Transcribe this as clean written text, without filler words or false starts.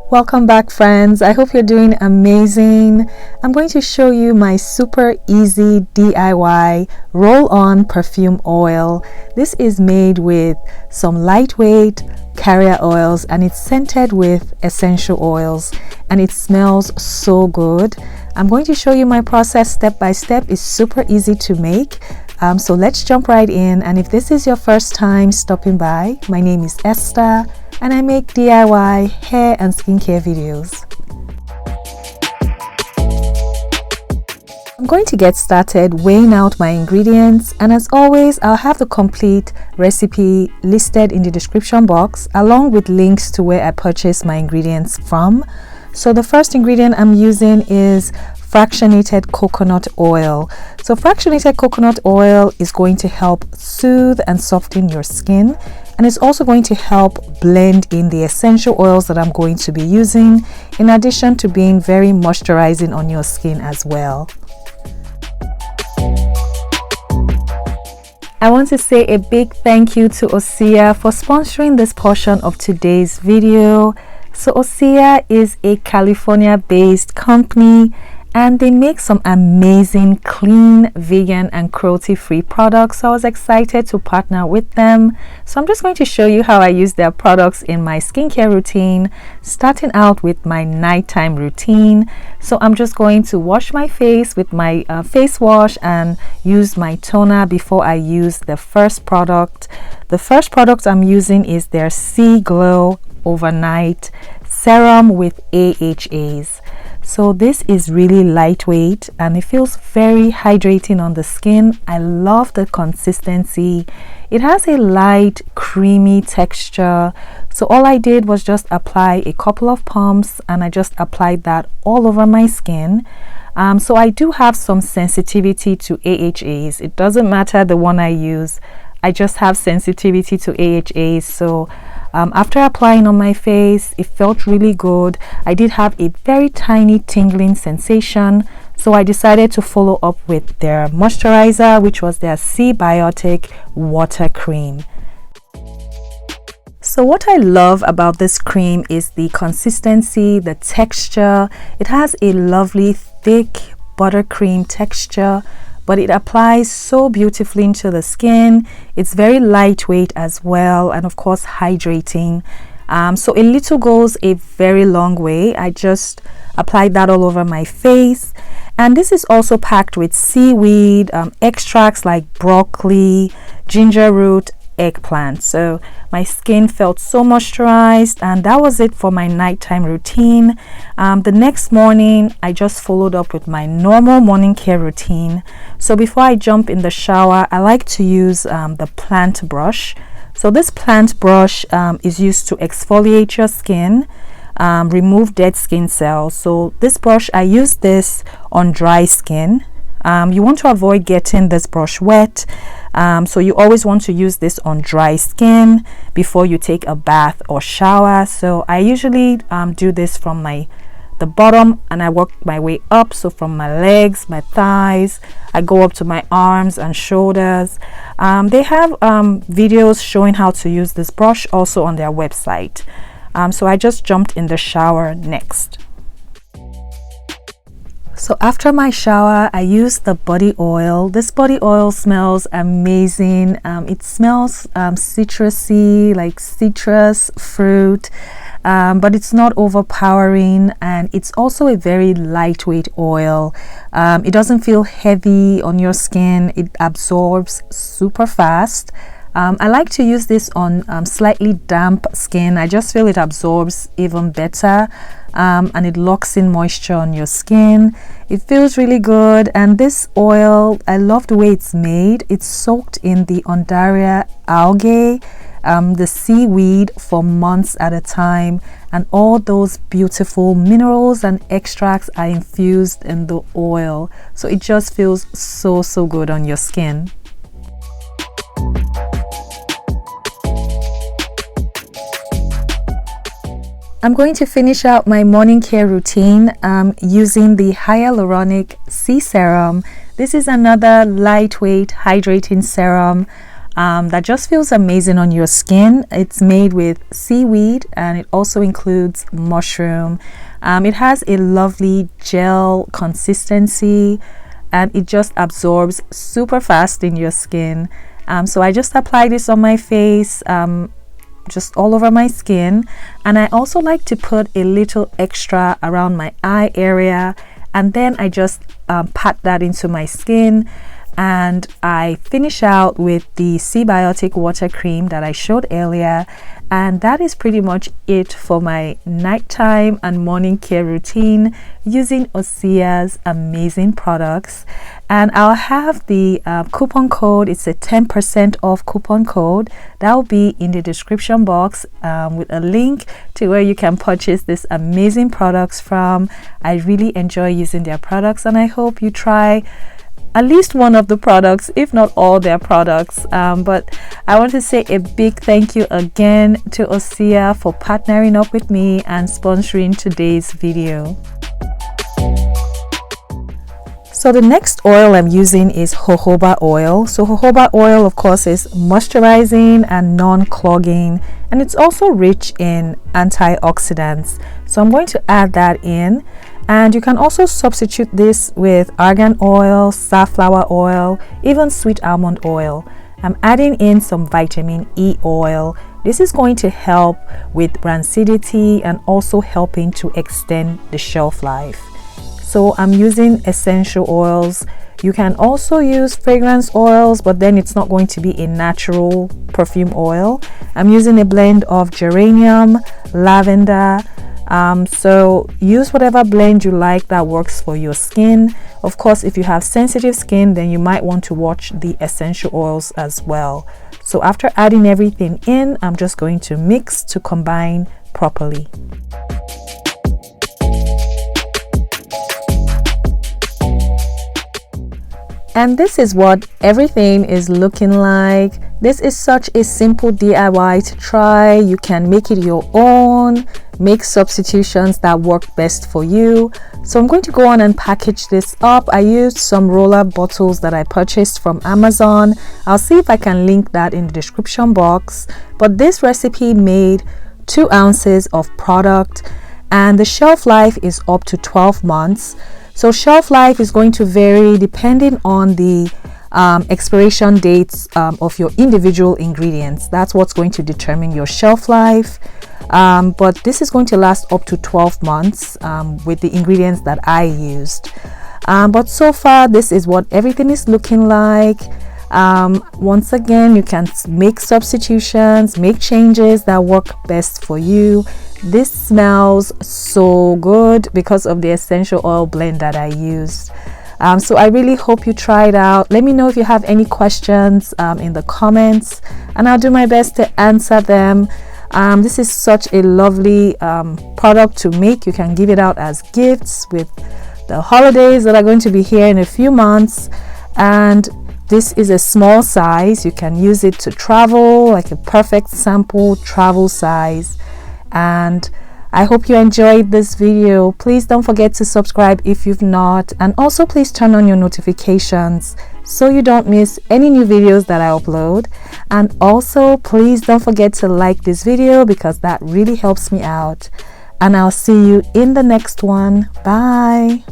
Welcome back, friends. I hope you're doing amazing. I'm going to show you my super easy DIY roll-on perfume oil. This is made with some lightweight carrier oils and it's scented with essential oils and it smells so good. I'm going to show you my process step by step. It's super easy to make. So let's jump right in. And if this is your first time stopping by, my name is Esther and I make DIY hair and skincare videos. I'm going to get started weighing out my ingredients, and as always I'll have the complete recipe listed in the description box along with links to where I purchased my ingredients from. So the first ingredient I'm using is fractionated coconut oil. So fractionated coconut oil is going to help soothe and soften your skin, and it's also going to help blend in the essential oils that I'm going to be using, in addition to being very moisturizing on your skin as well. I want to say a big thank you to Osea for sponsoring this portion of today's video. So Osea is a California-based company and they make some amazing clean, vegan and cruelty-free products. So I was excited to partner with them. So I'm just going to show you how I use their products in my skincare routine, starting out with my nighttime routine. So I'm just going to wash my face with my face wash and use my toner before I use the first product. The first product I'm using is their Sea Glow Overnight Serum with AHAs. So this is really lightweight and it feels very hydrating on the skin. I love the consistency. It has a light creamy texture. So all I did was just apply a couple of pumps and I just applied that all over my skin. So I do have some sensitivity to AHAs. It doesn't matter the one I use. I just have sensitivity to AHAs. So after applying on my face, it felt really good. I did have a very tiny tingling sensation, so I decided to follow up with their moisturizer, which was their Sea Biotic Water Cream. So what I love about this cream is the consistency, the texture. It has a lovely thick buttercream texture, but it applies so beautifully into the skin. It's very lightweight as well, and of course hydrating. So a little goes a very long way. I just applied that all over my face, and this is also packed with seaweed extracts like broccoli, ginger root, eggplant. So my skin felt so moisturized, and that was it for my nighttime routine. The next morning I just followed up with my normal morning care routine. So before I jump in the shower, I like to use the plant brush. So this plant brush is used to exfoliate your skin, remove dead skin cells. So this brush, I use this on dry skin. You want to avoid getting this brush wet, so you always want to use this on dry skin before you take a bath or shower. So I usually do this from the bottom and I work my way up. So from my legs, my thighs, I go up to my arms and shoulders. They have videos showing how to use this brush also on their website. So I just jumped in the shower next. So after my shower, I used the body oil. This body oil smells amazing. It smells citrusy, like citrus fruit, but it's not overpowering, and it's also a very lightweight oil. It doesn't feel heavy on your skin. It absorbs super fast. I like to use this on slightly damp skin. I just feel it absorbs even better, and it locks in moisture on your skin. It feels really good, and this oil, I love the way it's made. It's soaked in the Undaria algae, the seaweed, for months at a time, and all those beautiful minerals and extracts are infused in the oil. So it just feels so good on your skin. I'm going to finish out my morning care routine using the hyaluronic sea serum. This is another lightweight hydrating serum. that just feels amazing on your skin. It's made with seaweed and it also includes mushroom. It has a lovely gel consistency and it just absorbs super fast in your skin. So I just apply this on my face, just all over my skin, and I also like to put a little extra around my eye area, and then I just pat that into my skin, and I finish out with the Seabiotic water cream that I showed earlier. And that is pretty much it for my nighttime and morning care routine using Osea's amazing products. And I'll have the coupon code. It's a 10% off coupon code that will be in the description box with a link to where you can purchase these amazing products from. I really enjoy using their products and I hope you try at least one of the products, if not all their products. But I want to say a big thank you again to Osea for partnering up with me and sponsoring today's video. So the next oil I'm using is jojoba oil. So jojoba oil, of course, is moisturizing and non-clogging, and it's also rich in antioxidants. So I'm going to add that in. And you can also substitute this with argan oil, safflower oil, even sweet almond oil. I'm adding in some vitamin E oil. This is going to help with rancidity and also helping to extend the shelf life. So I'm using essential oils. You can also use fragrance oils, but then it's not going to be a natural perfume oil. I'm using a blend of geranium, lavender. So use whatever blend you like that works for your skin. Of course, if you have sensitive skin, then you might want to watch the essential oils as well. So after adding everything in, I'm just going to mix to combine properly. And this is what everything is looking like. This is such a simple DIY to try. You can make it your own, make substitutions that work best for you. So I'm going to go on and package this up. I used some roller bottles that I purchased from Amazon. I'll see if I can link that in the description box. But this recipe made 2 ounces of product and the shelf life is up to 12 months. So shelf life is going to vary depending on the expiration dates of your individual ingredients. That's what's going to determine your shelf life. But this is going to last up to 12 months with the ingredients that I used. But so far, this is what everything is looking like. Once again, you can make substitutions, make changes that work best for you. This smells so good because of the essential oil blend that I used. So I really hope you try it out. Let me know if you have any questions in the comments and I'll do my best to answer them. This is such a lovely product to make. You can give it out as gifts with the holidays that are going to be here in a few months. And this is a small size. You can use it to travel, like a perfect sample travel size. And I hope you enjoyed this video. Please don't forget to subscribe if you've not, and also please turn on your notifications so you don't miss any new videos that I upload. And also please don't forget to like this video because that really helps me out. And I'll see you in the next one. Bye.